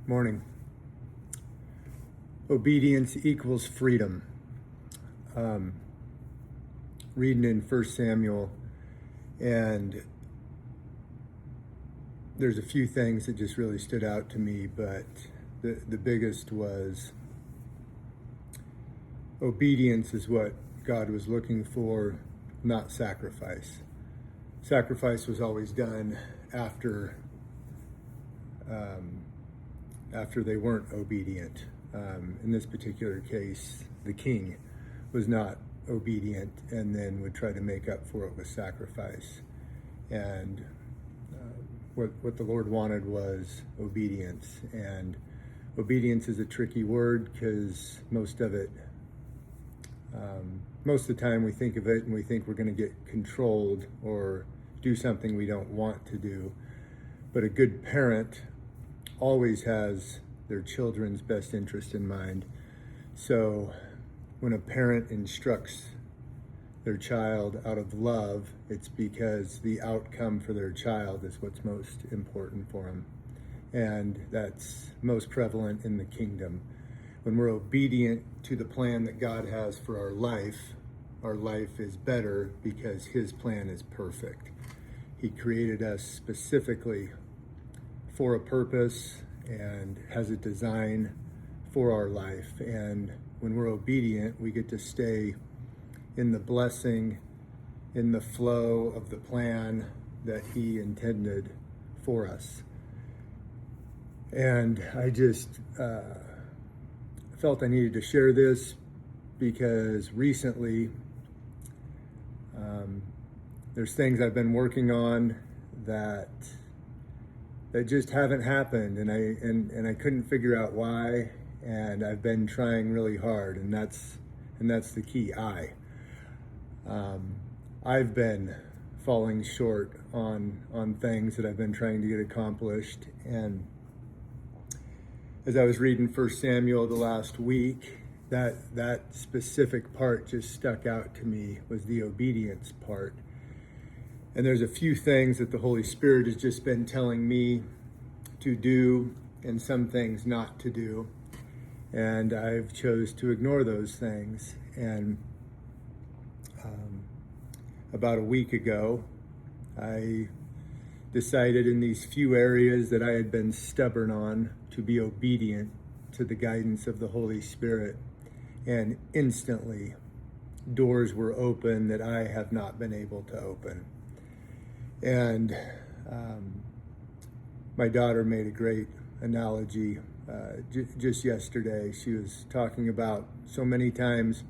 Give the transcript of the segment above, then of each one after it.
Morning. Obedience equals freedom. Reading in 1 Samuel, and there's a few things that just really stood out to me, but the biggest was obedience is what God was looking for, not sacrifice. Sacrifice was always done after they weren't obedient. In this particular case, the king was not obedient and then would try to make up for it with sacrifice. And what the Lord wanted was obedience. And obedience is a tricky word because most of the time we think of it and we think we're going to get controlled or do something we don't want to do. But a good parent always has their children's best interest in mind. So when a parent instructs their child out of love, it's because the outcome for their child is what's most important for them. And that's most prevalent in the kingdom. When we're obedient to the plan that God has for our life is better because His plan is perfect. He created us specifically for a purpose and has a design for our life. And when we're obedient, we get to stay in the blessing, in the flow of the plan that He intended for us. And I just felt I needed to share this because recently there's things I've been working on that just haven't happened, and I couldn't figure out why, and I've been trying really hard, and that's the key. I've been falling short on things that I've been trying to get accomplished. And as I was reading 1 Samuel the last week, that specific part just stuck out to me, was the obedience part. And there's a few things that the Holy Spirit has just been telling me to do and some things not to do. And I've chose to ignore those things. And about a week ago, I decided in these few areas that I had been stubborn on to be obedient to the guidance of the Holy Spirit. And instantly, doors were open that I have not been able to open. And my daughter made a great analogy just yesterday. She was talking about so many times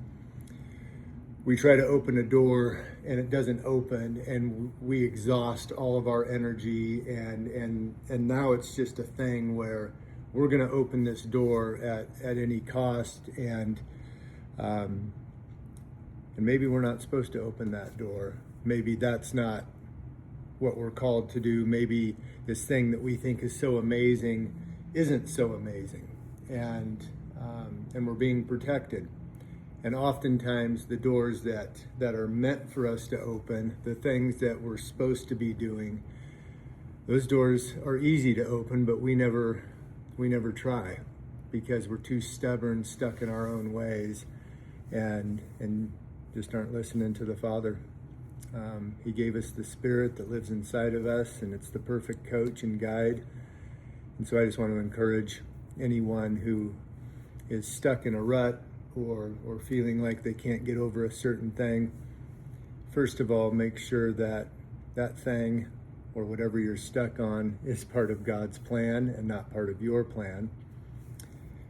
we try to open a door and it doesn't open, and we exhaust all of our energy, and now it's just a thing where we're going to open this door at any cost, and maybe we're not supposed to open that door. Maybe that's not what we're called to do. Maybe this thing that we think is so amazing isn't so amazing, and we're being protected. And oftentimes the doors that are meant for us to open, the things that we're supposed to be doing, those doors are easy to open, but we never try because we're too stubborn, stuck in our own ways, and just aren't listening to the Father. He gave us the Spirit that lives inside of us, and it's the perfect coach and guide. And so I just want to encourage anyone who is stuck in a rut or feeling like they can't get over a certain thing. First of all, make sure that thing or whatever you're stuck on is part of God's plan and not part of your plan.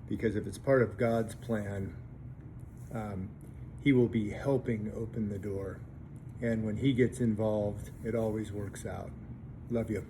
Because if it's part of God's plan, He will be helping open the door. And when He gets involved, it always works out. Love you.